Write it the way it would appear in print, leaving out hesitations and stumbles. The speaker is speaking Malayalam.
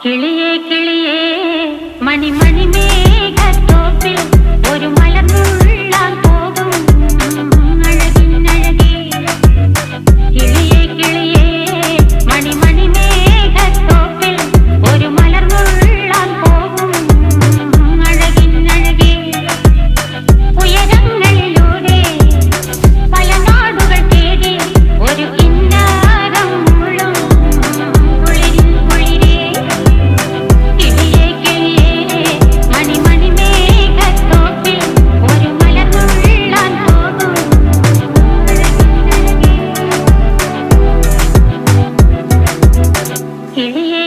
കിളിയേ കിളിയേ മണിമണി മേഘത്തോപ്പിൽ ഒരു മലർന്നുള്ളാൻ പോകും അഴകിനഴകേ. കിളിയേ കിളിയേ മണിമണി മേഘത്തോപ്പിൽ ഒരു മലർന്നുള്ളാൻ പോകും അഴകിനഴകേ. ഉയരങ്ങളിലൂടെ പല നാടുകൾ തേടി ഒരു കിന്നാരം മുള്ളും കുളിരിൻ കുളിരേ. കിളിയേ കിളിയേ മണിമണി മേഘത്തോപ്പിൽ ഒരു മലർന്നുള്ളാൻ പോകും അഴകിനഴകേ. കിളിയേ